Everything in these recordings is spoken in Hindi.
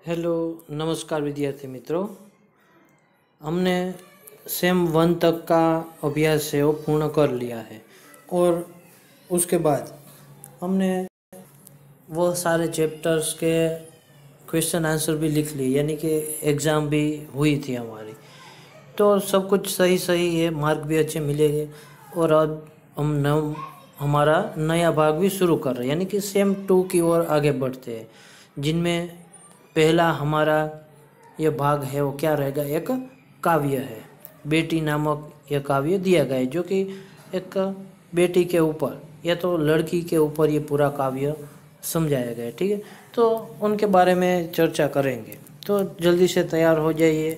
हेलो, नमस्कार विद्यार्थी मित्रों। हमने सेम 1 तक का अभ्यास है वो पूर्ण कर लिया है और उसके बाद हमने वो सारे चैप्टर्स के क्वेश्चन आंसर भी लिख लिए, यानी कि एग्ज़ाम भी हुई थी हमारी। तो सब कुछ सही सही है, मार्क भी अच्छे मिलेंगे। और अब हम हमारा नया भाग भी शुरू कर रहे हैं, यानी कि सेम 2 की ओर आगे बढ़ते हैं, जिनमें पहला हमारा ये भाग है वो क्या रहेगा, एक काव्य है। बेटी नामक यह काव्य दिया गया है, जो कि एक बेटी के ऊपर या तो लड़की के ऊपर ये पूरा काव्य समझाया गया है। ठीक है, तो उनके बारे में चर्चा करेंगे। तो जल्दी से तैयार हो जाइए,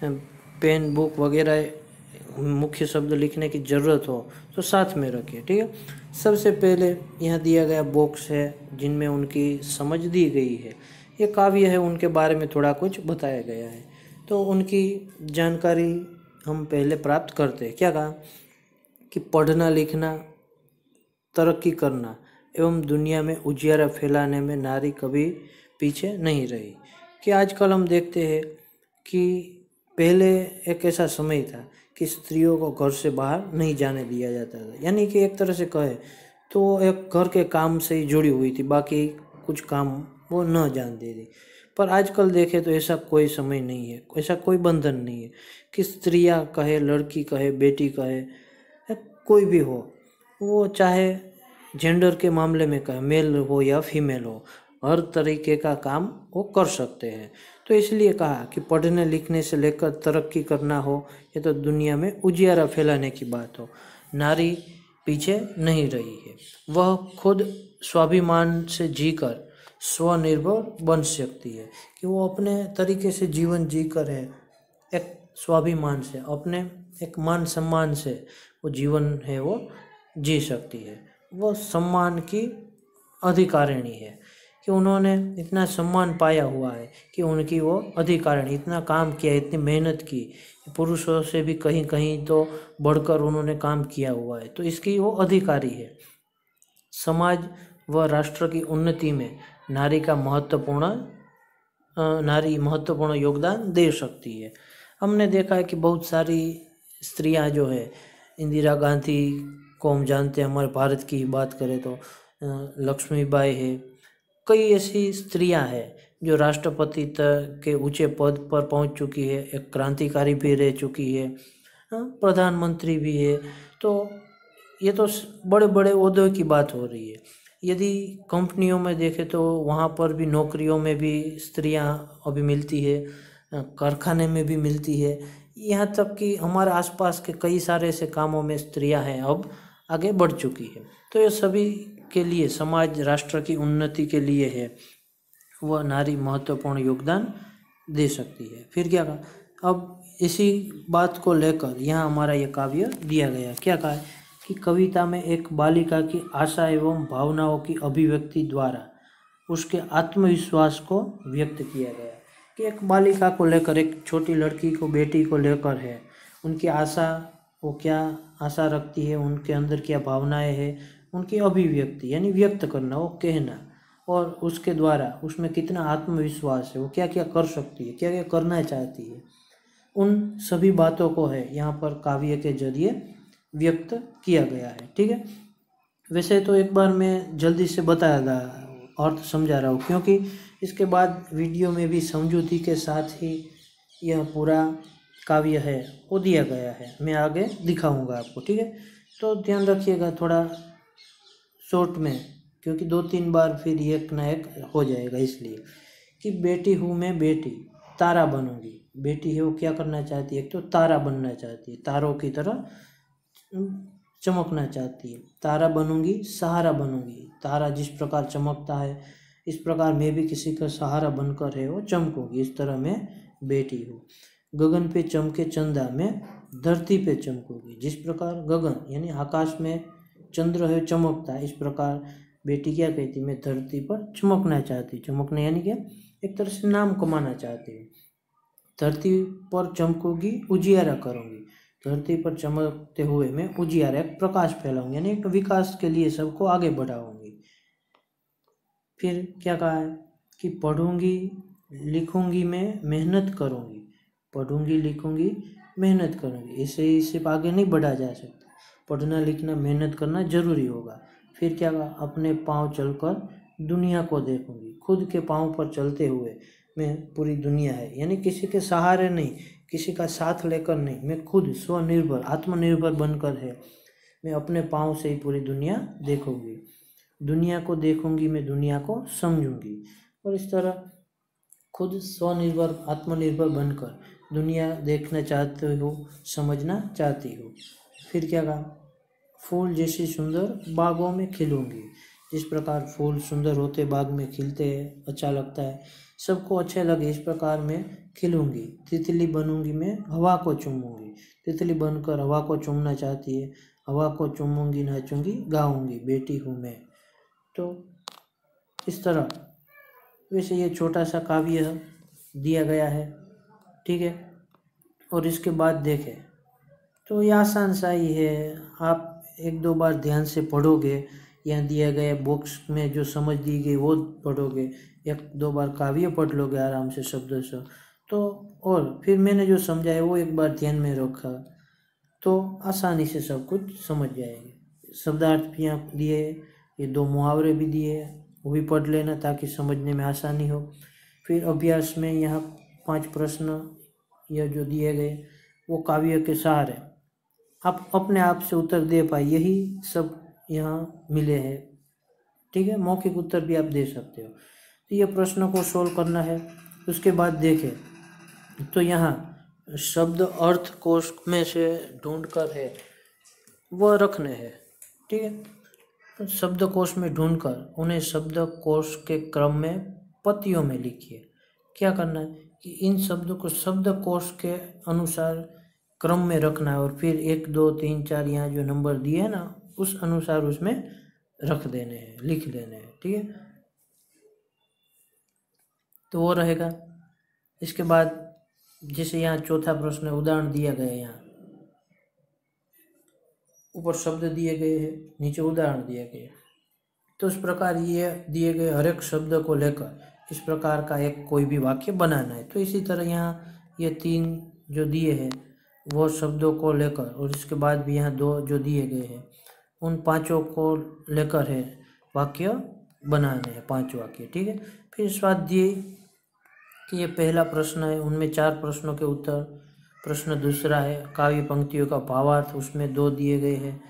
पेन बुक वगैरह मुख्य शब्द लिखने की ज़रूरत हो तो साथ में रखिए। ठीक है, सबसे पहले यहाँ दिया गया बॉक्स है जिनमें उनकी समझ दी गई है। ये काव्य है, उनके बारे में थोड़ा कुछ बताया गया है, तो उनकी जानकारी हम पहले प्राप्त करते हैं। क्या कहा कि पढ़ना लिखना, तरक्की करना एवं दुनिया में उजियारा फैलाने में नारी कभी पीछे नहीं रही। कि आजकल हम देखते हैं कि पहले एक ऐसा समय था कि स्त्रियों को घर से बाहर नहीं जाने दिया जाता था, यानी कि एक तरह से कहे तो एक घर के काम से ही जुड़ी हुई थी, बाकी कुछ काम वो न जानती थी। पर आजकल देखें तो ऐसा कोई समय नहीं है, ऐसा कोई बंधन नहीं है कि स्त्रियां कहे, लड़की कहे, बेटी कहे, कोई भी हो, वो चाहे जेंडर के मामले में कहे, मेल हो या फीमेल हो, हर तरीके का काम वो कर सकते हैं। तो इसलिए कहा कि पढ़ने लिखने से लेकर तरक्की करना हो या तो दुनिया में उजियारा फैलाने की बात हो, नारी पीछे नहीं रही है। वह खुद स्वाभिमान से जीकर स्वनिर्भर बन सकती है, कि वो अपने तरीके से जीवन जीकर है, एक स्वाभिमान से, अपने एक मान सम्मान से वो जीवन है वो जी सकती है। वो सम्मान की अधिकारिणी है, कि उन्होंने इतना सम्मान पाया हुआ है कि उनकी वो अधिकारिणी, इतना काम किया, इतनी मेहनत की, पुरुषों से भी कहीं कहीं तो बढ़कर उन्होंने काम किया हुआ है, तो इसकी वो अधिकारी है। समाज व राष्ट्र की उन्नति में नारी महत्वपूर्ण योगदान दे सकती है। हमने देखा है कि बहुत सारी स्त्रियां जो है, इंदिरा गांधी को हम जानते हैं, हमारे भारत की बात करें तो लक्ष्मीबाई है, कई ऐसी स्त्रियां हैं जो राष्ट्रपति तक के ऊंचे पद पर पहुंच चुकी है, एक क्रांतिकारी भी रह चुकी है, प्रधानमंत्री भी है। तो ये तो बड़े बड़े ओहदों की बात हो रही है। यदि कंपनियों में देखें तो वहाँ पर भी नौकरियों में भी स्त्रियां अभी मिलती है, कारखाने में भी मिलती है, यहाँ तक कि हमारे आसपास के कई सारे ऐसे कामों में स्त्रियां हैं, अब आगे बढ़ चुकी है। तो ये सभी के लिए, समाज राष्ट्र की उन्नति के लिए है, वह नारी महत्वपूर्ण योगदान दे सकती है। फिर क्या कहा, अब इसी बात को लेकर यहाँ हमारा ये काव्य दिया गया। क्या कहा कि कविता में एक बालिका की आशा एवं भावनाओं की अभिव्यक्ति द्वारा उसके आत्मविश्वास को व्यक्त किया गया। कि एक बालिका को लेकर, एक छोटी लड़की को, बेटी को लेकर है, उनकी आशा, वो क्या आशा रखती है, उनके अंदर क्या भावनाएं हैं, उनकी अभिव्यक्ति यानी व्यक्त करना, वो कहना, और उसके द्वारा उसमें कितना आत्मविश्वास है, वो क्या क्या कर सकती है, क्या क्या करना चाहती है, उन सभी बातों को है यहाँ पर काव्य के जरिए व्यक्त किया गया है। ठीक है, वैसे तो एक बार मैं जल्दी से बता रहा, अर्थ समझा रहा हूँ, क्योंकि इसके बाद वीडियो में भी समझौती के साथ ही यह पूरा काव्य है वो दिया गया है, मैं आगे दिखाऊंगा आपको। ठीक है, तो ध्यान रखिएगा थोड़ा शॉर्ट में, क्योंकि 2-3 बार फिर एक ना एक हो जाएगा। इसलिए कि बेटी हूँ मैं, बेटी तारा बनूंगी। बेटी है वो क्या करना चाहती है, एक तो तारा बनना चाहती है, तारों की तरह चमकना चाहती है। तारा बनूंगी, सहारा बनूंगी, तारा जिस प्रकार चमकता है इस प्रकार मैं भी किसी का सहारा बनकर है वो चमकूंगी, इस तरह मैं बेटी हूँ। गगन पे चमके चंदा, मैं धरती पे चमकूंगी, जिस प्रकार गगन यानी आकाश में चंद्र है चमकता है, इस प्रकार बेटी क्या कहती, मैं धरती पर चमकना चाहती। चमकना यानी क्या, एक तरह से नाम कमाना चाहती हूँ। धरती पर चमकूंगी, उजियारा करूंगी, धरती पर चमकते हुए मैं उजियारा, एक प्रकाश फैलाऊंगी, यानी एक विकास के लिए सबको आगे बढ़ाऊंगी। फिर क्या कहा है कि पढ़ूंगी लिखूंगी मैं, मेहनत करूंगी। पढ़ूंगी, लिखूंगी, मेहनत करूंगी। ऐसे ही सिर्फ आगे नहीं बढ़ा जा सकता। पढ़ना, लिखना, मेहनत करना जरूरी होगा। फिर क्या, अपने पाँव चलकर दुनिया को देखूंगी। खुद के पाँव पर चलते हुए मैं पूरी दुनिया है, यानी किसी के सहारे नहीं, किसी का साथ लेकर नहीं, मैं खुद स्वनिर्भर, आत्मनिर्भर बनकर है मैं अपने पाँव से ही पूरी दुनिया देखूंगी। दुनिया को देखूंगी मैं, दुनिया को समझूंगी। और इस तरह खुद स्वनिर्भर, आत्मनिर्भर बनकर दुनिया देखना चाहती हूँ, समझना चाहती हूँ। फिर क्या कहा, फूल जैसी सुंदर बागों में खिलूंगी। जिस प्रकार फूल सुंदर होते बाग में खिलते हैं, अच्छा लगता है, सबको अच्छे लगे, इस प्रकार मैं खिलूंगी। तितली बनूंगी मैं, हवा को चूमूंगी। तितली बनकर हवा को चूमना चाहती है, हवा को चूमूंगी, नाचूंगी, गाऊंगी, बेटी हूँ मैं। तो इस तरह वैसे ये छोटा सा काव्य दिया गया है, ठीक है। और इसके बाद देखें तो ये आसान सा ही है, आप एक दो बार ध्यान से पढ़ोगे, यहाँ दिया गया बॉक्स में जो समझ दी गई वो पढ़ोगे, एक दो बार काव्य पढ़ लोगे आराम से शब्दों से, तो और फिर मैंने जो समझाया वो एक बार ध्यान में रखा तो आसानी से सब कुछ समझ जाएंगे। शब्दार्थ भी यहाँ दिए, ये दो मुहावरे भी दिए, वो भी पढ़ लेना ताकि समझने में आसानी हो। फिर अभ्यास में यहाँ 5 प्रश्न यह जो दिए गए वो काव्य के सहारे आप अपने आप से उत्तर दे पाए, यही सब यहाँ मिले हैं, ठीक है। मौखिक उत्तर भी आप दे सकते हो। तो ये प्रश्न को सोल्व करना है। उसके बाद देखें तो यहाँ शब्द अर्थ कोश में से ढूंढ कर है वह रखने हैं, ठीक है। तो शब्दकोश में ढूंढकर उन्हें शब्दकोश के क्रम में पंक्तियों में लिखिए। क्या करना है कि इन शब्दों को शब्दकोश के अनुसार क्रम में रखना है और फिर 1 2 3 4 यहाँ जो नंबर दिए हैं ना उस अनुसार उसमें रख देने हैं, लिख देने हैं, ठीक है। तो वो रहेगा। इसके बाद जैसे यहाँ चौथा प्रश्न उदाहरण दिया गया है, यहाँ ऊपर शब्द दिए गए हैं, नीचे उदाहरण दिए गए, तो इस प्रकार ये दिए गए हर एक शब्द को लेकर इस प्रकार का एक कोई भी वाक्य बनाना है। तो इसी तरह यहाँ ये 3 जो दिए हैं वो शब्दों को लेकर और इसके बाद भी यहाँ 2 जो दिए गए हैं उन 5 को लेकर है वाक्य बनाने हैं, 5 वाक्य, ठीक है। फिर स्वाध्याय कि ये पहला प्रश्न है, उनमें 4 प्रश्नों के उत्तर। प्रश्न दूसरा है काव्य पंक्तियों का भावार्थ, उसमें 2 दिए गए हैं,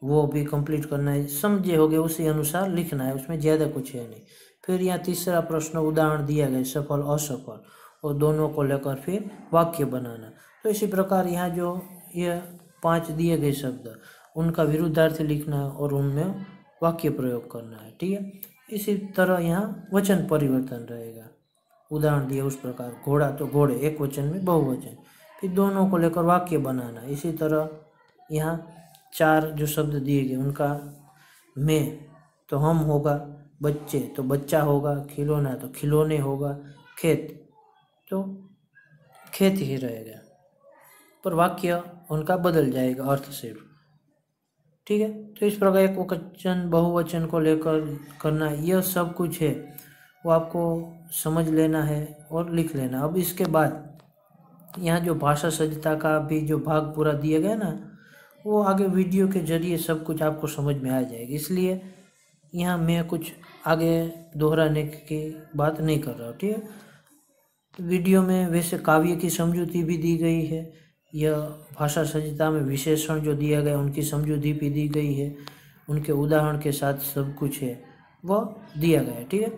वो भी कंप्लीट करना है। समझे होगे उसी अनुसार लिखना है, उसमें ज़्यादा कुछ है नहीं। फिर यहाँ तीसरा प्रश्न उदाहरण दिया गया सफल असफल, और दोनों को लेकर फिर वाक्य बनाना। तो इसी प्रकार यहाँ जो ये 5 दिए गए शब्द उनका विरुद्धार्थी लिखना है और उनमें वाक्य प्रयोग करना है, ठीक है। इसी तरह यहाँ वचन परिवर्तन रहेगा, उदाहरण दिए उस प्रकार, घोड़ा तो घोड़े एक वचन में बहुवचन, फिर दोनों को लेकर वाक्य बनाना। इसी तरह यहाँ 4 जो शब्द दिए गए उनका मैं तो हम होगा, बच्चे तो बच्चा होगा, खिलौना तो खिलौने होगा, खेत तो खेत ही रहेगा, पर वाक्य उनका बदल जाएगा अर्थ सिर्फ, ठीक है। तो इस प्रकार एक वचन बहुवचन को लेकर करना, यह सब कुछ है वो आपको समझ लेना है और लिख लेना। अब इसके बाद यहाँ जो भाषा सज्जता का भी जो भाग पूरा दिया गया ना वो आगे वीडियो के जरिए सब कुछ आपको समझ में आ जाएगा, इसलिए यहाँ मैं कुछ आगे दोहराने की बात नहीं कर रहा हूँ, ठीक है। वीडियो में वैसे काव्य की समझूती भी दी गई है, यह भाषा सज्जता में विशेषण जो दिया गया उनकी समझूती भी दी गई है, उनके उदाहरण के साथ सब कुछ है वह दिया गया है, ठीक है।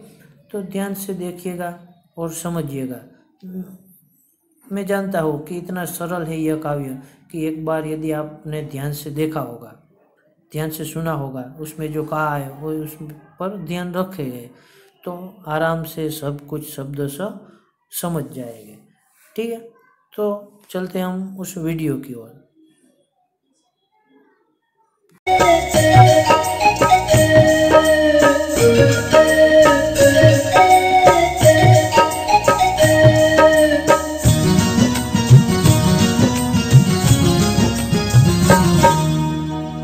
तो ध्यान से देखिएगा और समझिएगा। मैं जानता हूँ कि इतना सरल है यह काव्य कि एक बार यदि आपने ध्यान से देखा होगा, ध्यान से सुना होगा, उसमें जो कहा है वो उस पर ध्यान रखेंगे तो आराम से सब कुछ शब्द से समझ जाएंगे, ठीक है। तो चलते हम उस वीडियो की ओर।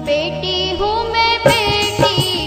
बेटी हूँ मैं बेटी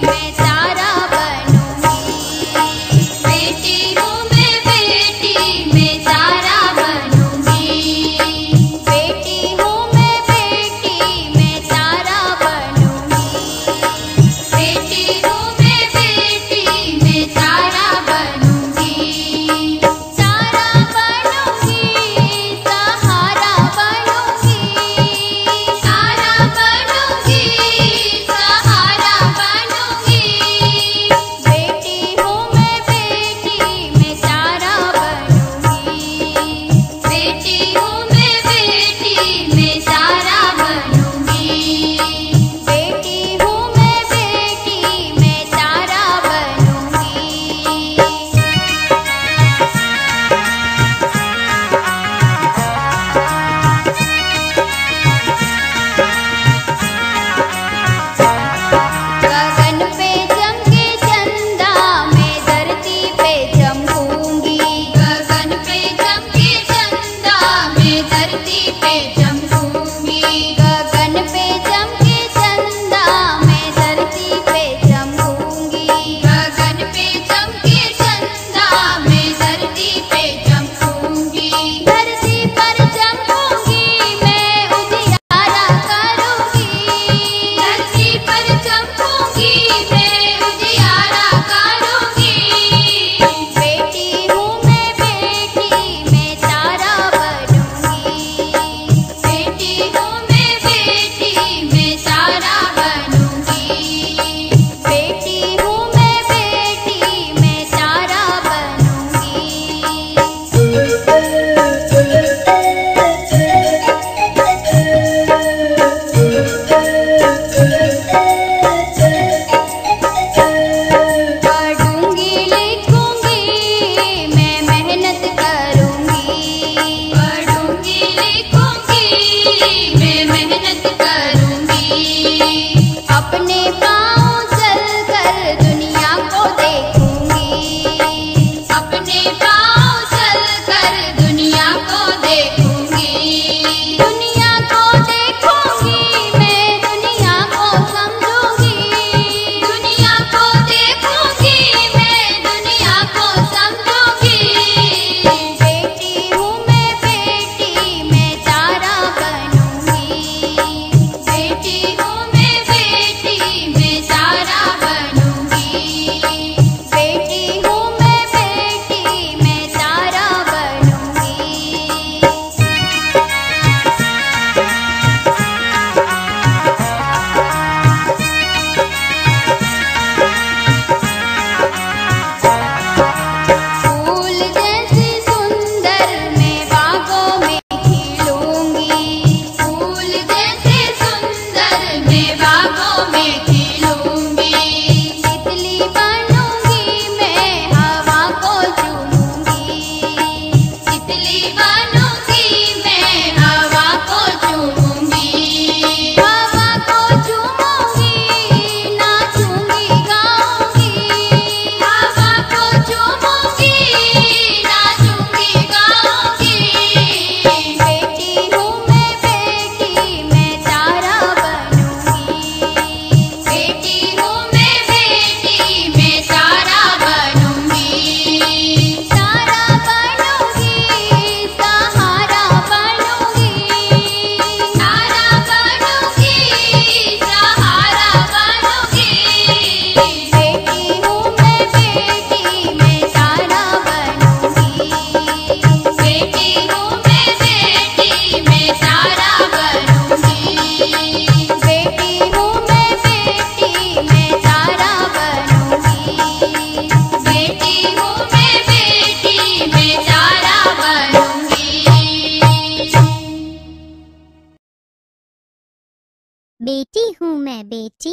बेटी हूँ मैं बेटी,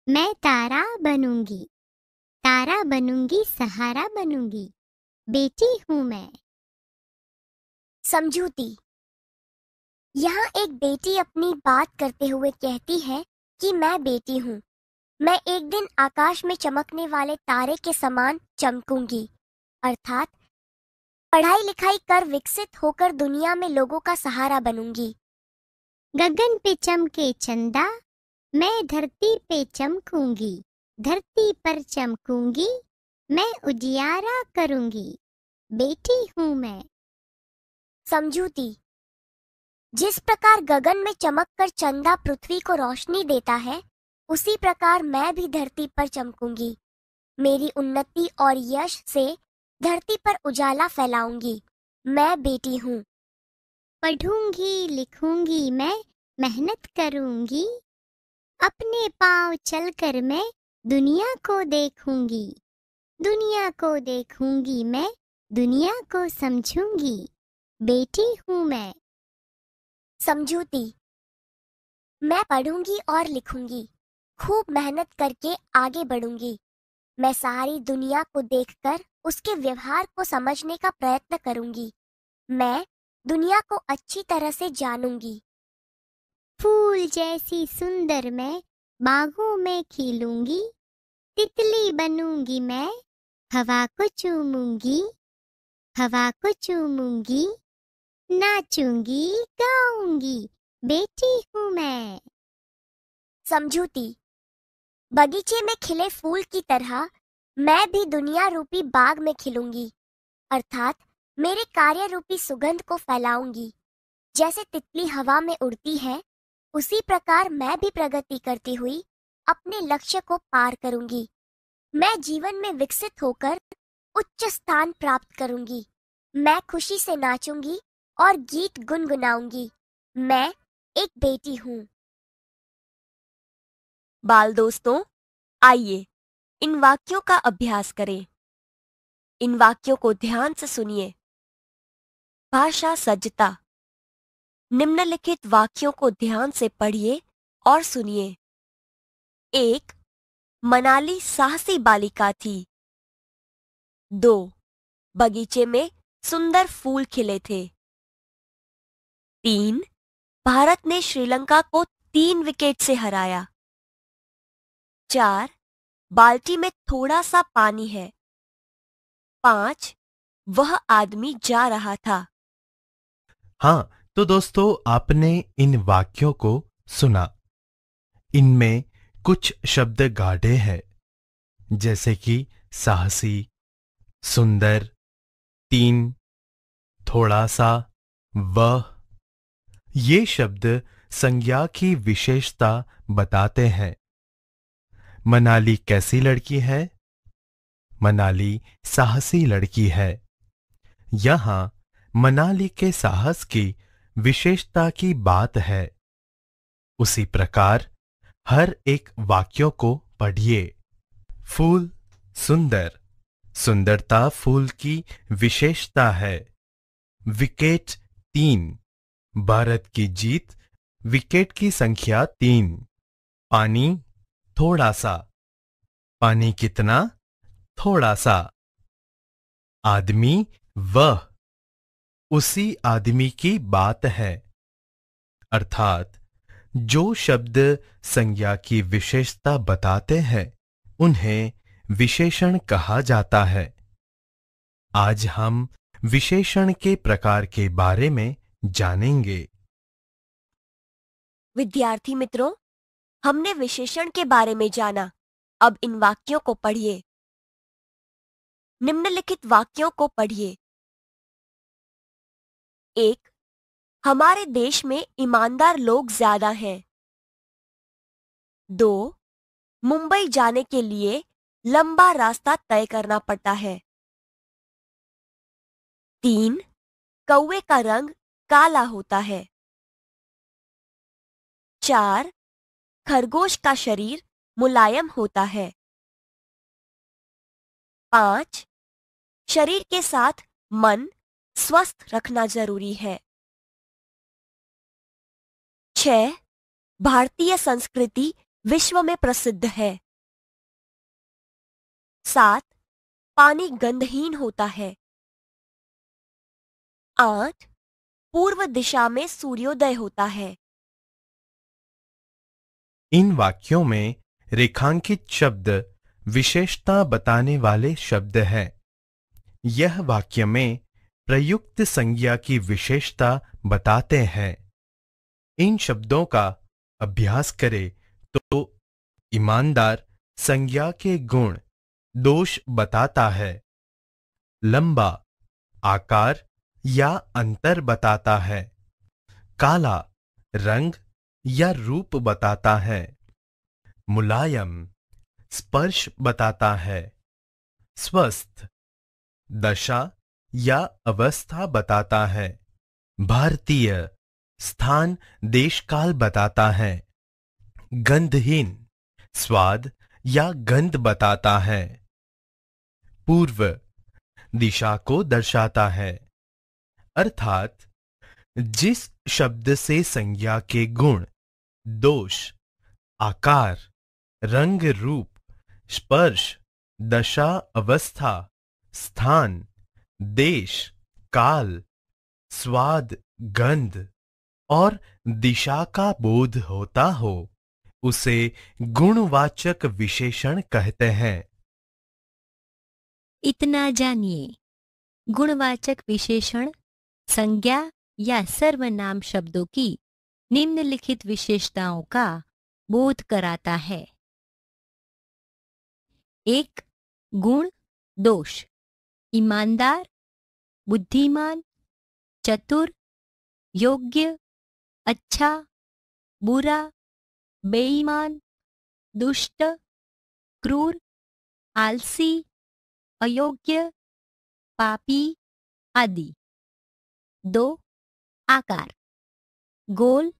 मैं तारा बनूंगी, तारा बनूंगी, सहारा बनूंगी, बेटी हूँ मैं। समझूती। यहाँ एक बेटी अपनी बात करते हुए कहती है कि मैं बेटी हूँ, मैं एक दिन आकाश में चमकने वाले तारे के समान चमकूंगी, अर्थात पढ़ाई लिखाई कर विकसित होकर दुनिया में लोगों का सहारा बनूंगी। गगन पे चमके चंदा, मैं धरती पे चमकूंगी, धरती पर चमकूंगी, मैं उजियारा करूंगी, बेटी हूँ मैं। समझूती। जिस प्रकार गगन में चमककर चंदा पृथ्वी को रोशनी देता है, उसी प्रकार मैं भी धरती पर चमकूंगी। मेरी उन्नति और यश से धरती पर उजाला फैलाऊंगी। मैं बेटी हूँ। पढ़ूंगी लिखूंगी मैं, मेहनत करूंगी, अपने पाँव चलकर मैं दुनिया को देखूंगी, दुनिया को देखूंगी मैं, दुनिया को समझूंगी, बेटी हूँ मैं। समझूती। मैं पढ़ूंगी और लिखूंगी, खूब मेहनत करके आगे बढ़ूंगी। मैं सारी दुनिया को देखकर उसके व्यवहार को समझने का प्रयत्न करूंगी। मैं दुनिया को अच्छी तरह से जानूंगी। फूल जैसी सुंदर मैं बागों में खिलूंगी, तितली बनूंगी मैं, हवा को चूमूंगी, हवा को चूमूंगी, नाचूंगी गाऊंगी, बेटी हूँ मैं। समझूती। बगीचे में खिले फूल की तरह मैं भी दुनिया रूपी बाग में खिलूंगी, अर्थात मेरे कार्य रूपी सुगंध को फैलाऊंगी। जैसे तितली हवा में उड़ती है, उसी प्रकार मैं भी प्रगति करती हुई अपने लक्ष्य को पार करूंगी। मैं जीवन में विकसित होकर उच्च स्थान प्राप्त करूंगी। मैं खुशी से नाचूंगी और गीत गुनगुनाऊंगी। मैं एक बेटी हूँ। बाल दोस्तों, आइए इन वाक्यों का अभ्यास करें। इन वाक्यों को ध्यान से सुनिए। भाषा सज्जता। निम्नलिखित वाक्यों को ध्यान से पढ़िए और सुनिए। 1. मनाली साहसी बालिका थी। 2. बगीचे में सुंदर फूल खिले थे। 3. भारत ने श्रीलंका को 3 विकेट से हराया। 4. बाल्टी में थोड़ा सा पानी है। 5. वह आदमी जा रहा था। हाँ, तो दोस्तों आपने इन वाक्यों को सुना। इनमें कुछ शब्द गाढ़े हैं, जैसे कि साहसी, सुंदर, 3, थोड़ा सा, वह। ये शब्द संज्ञा की विशेषता बताते हैं। मनाली कैसी लड़की है? मनाली साहसी लड़की है। यहां मनाली के साहस की विशेषता की बात है। उसी प्रकार हर एक वाक्यों को पढ़िए। फूल सुंदर, सुंदरता फूल की विशेषता है। विकेट 3, भारत की जीत, विकेट की संख्या 3। पानी थोड़ा सा, पानी कितना? थोड़ा सा। आदमी वह, उसी आदमी की बात है। अर्थात जो शब्द संज्ञा की विशेषता बताते हैं, उन्हें विशेषण कहा जाता है। आज हम विशेषण के प्रकार के बारे में जानेंगे। विद्यार्थी मित्रों, हमने विशेषण के बारे में जाना। अब इन वाक्यों को पढ़िए। निम्नलिखित वाक्यों को पढ़िए। 1. हमारे देश में ईमानदार लोग ज्यादा हैं। 2. मुंबई जाने के लिए लंबा रास्ता तय करना पड़ता है। 3. कौवे का रंग काला होता है। 4. खरगोश का शरीर मुलायम होता है। 5. शरीर के साथ मन स्वस्थ रखना जरूरी है। 6. भारतीय संस्कृति विश्व में प्रसिद्ध है। 7. पानी गंधहीन होता है। 8. पूर्व दिशा में सूर्योदय होता है। इन वाक्यों में रेखांकित शब्द विशेषता बताने वाले शब्द हैं। यह वाक्य में प्रयुक्त संज्ञा की विशेषता बताते हैं। इन शब्दों का अभ्यास करें तो ईमानदार संज्ञा के गुण दोष बताता है। लंबा आकार या अंतर बताता है। काला रंग या रूप बताता है। मुलायम स्पर्श बताता है। स्वस्थ दशा या अवस्था बताता है। भारतीय स्थान देश काल बताता है। गंधहीन स्वाद या गंध बताता है। पूर्व दिशा को दर्शाता है। अर्थात जिस शब्द से संज्ञा के गुण दोष आकार रंग रूप स्पर्श दशा अवस्था स्थान देश काल स्वाद गंध और दिशा का बोध होता हो उसे गुणवाचक विशेषण कहते हैं। इतना जानिए, गुणवाचक विशेषण संज्ञा या सर्वनाम शब्दों की निम्नलिखित विशेषताओं का बोध कराता है। 1. गुण दोष ईमानदार बुद्धिमान चतुर योग्य अच्छा बुरा बेईमान दुष्ट क्रूर आलसी अयोग्य पापी आदि। 2. आकार गोल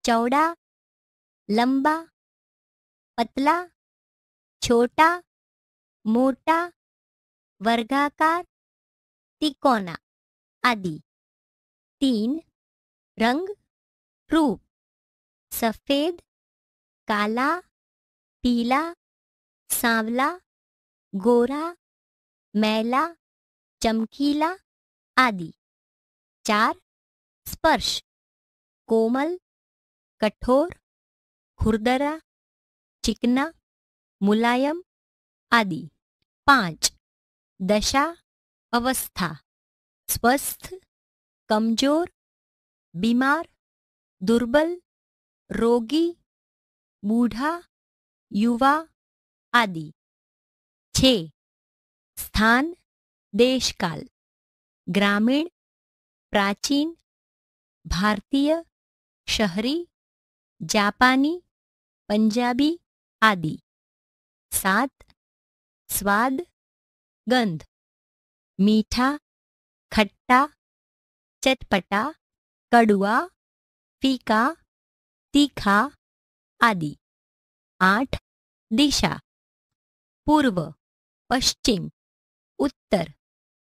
चौड़ा लंबा पतला छोटा मोटा वर्गाकार तिकोना आदि। 3. रंग रूप सफेद काला पीला सांवला गोरा मैला चमकीला आदि। 4. स्पर्श कोमल कठोर खुरदरा चिकना मुलायम आदि। 5. दशा अवस्था स्वस्थ कमजोर बीमार दुर्बल रोगी बूढ़ा युवा आदि। 6. स्थान देशकाल ग्रामीण प्राचीन भारतीय शहरी जापानी पंजाबी आदि। 7. स्वाद गंध मीठा खट्टा चटपटा कड़वा फीका तीखा आदि। 8. दिशा पूर्व पश्चिम उत्तर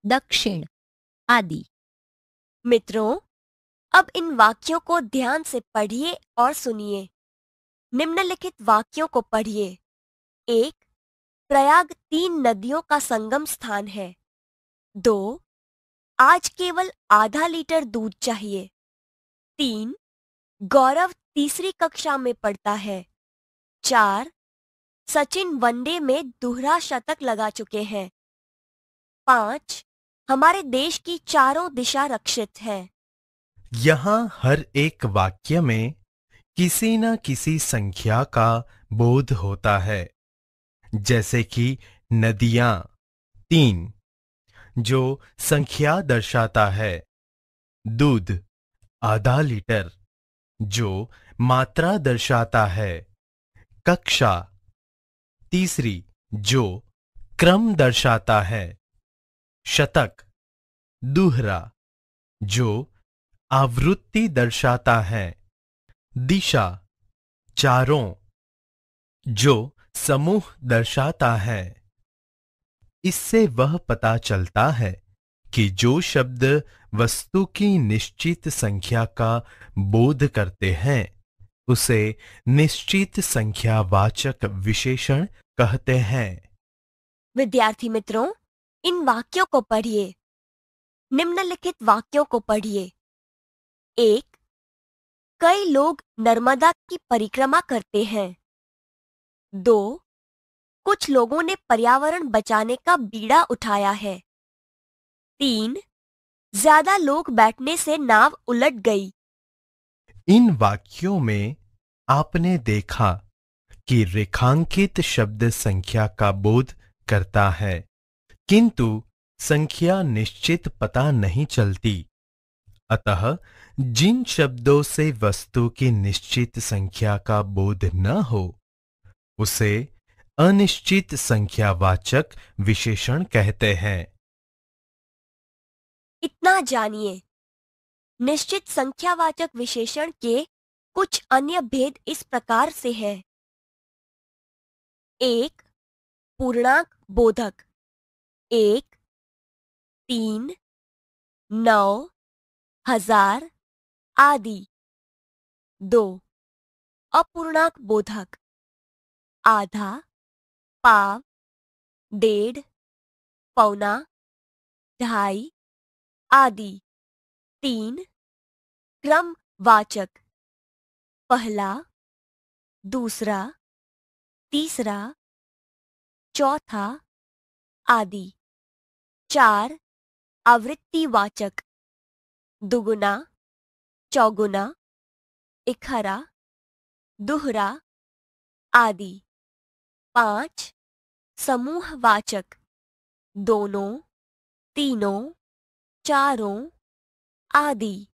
दक्षिण आदि। मित्रों, अब इन वाक्यों को ध्यान से पढ़िए और सुनिए। निम्नलिखित वाक्यों को पढ़िए। 1. प्रयाग 3 नदियों का संगम स्थान है। 2. आज केवल आधा लीटर दूध चाहिए। 3. गौरव तीसरी कक्षा में पढ़ता है। 4. सचिन वनडे में दोहरा शतक लगा चुके हैं। 5. हमारे देश की चारों दिशा रक्षित है। यहां हर एक वाक्य में किसी न किसी संख्या का बोध होता है। जैसे कि नदियां 3 जो संख्या दर्शाता है। दूध आधा लीटर जो मात्रा दर्शाता है। कक्षा तीसरी जो क्रम दर्शाता है। शतक दोहरा जो आवृत्ति दर्शाता है। दिशा चारों जो समूह दर्शाता है। इससे वह पता चलता है कि जो शब्द वस्तु की निश्चित संख्या का बोध करते हैं उसे निश्चित संख्यावाचक विशेषण कहते हैं। विद्यार्थी मित्रों, इन वाक्यों को पढ़िए। निम्नलिखित वाक्यों को पढ़िए। 1. कई लोग नर्मदा की परिक्रमा करते हैं। 2. कुछ लोगों ने पर्यावरण बचाने का बीड़ा उठाया है। 3. ज्यादा लोग बैठने से नाव उलट गई। इन वाक्यों में आपने देखा कि रेखांकित शब्द संख्या का बोध करता है, किंतु संख्या निश्चित पता नहीं चलती। अतः जिन शब्दों से वस्तु की निश्चित संख्या का बोध न हो, उसे अनिश्चित संख्यावाचक विशेषण कहते हैं। इतना जानिए। निश्चित संख्यावाचक विशेषण के कुछ अन्य भेद इस प्रकार से हैं। 1. पूर्णांक बोधक। 1, 3, 9, 1000 आदि। 2. अपूर्णांक बोधक। आधा, पाव, डेढ़, पौना, ढाई आदि। 3. क्रमवाचक। पहला, दूसरा, तीसरा, चौथा आदि। 4. आवृत्तिवाचक। दुगुना, चौगुना, इखरा, दुहरा आदि। 5. समूहवाचक। दोनों, तीनों, चारों आदि।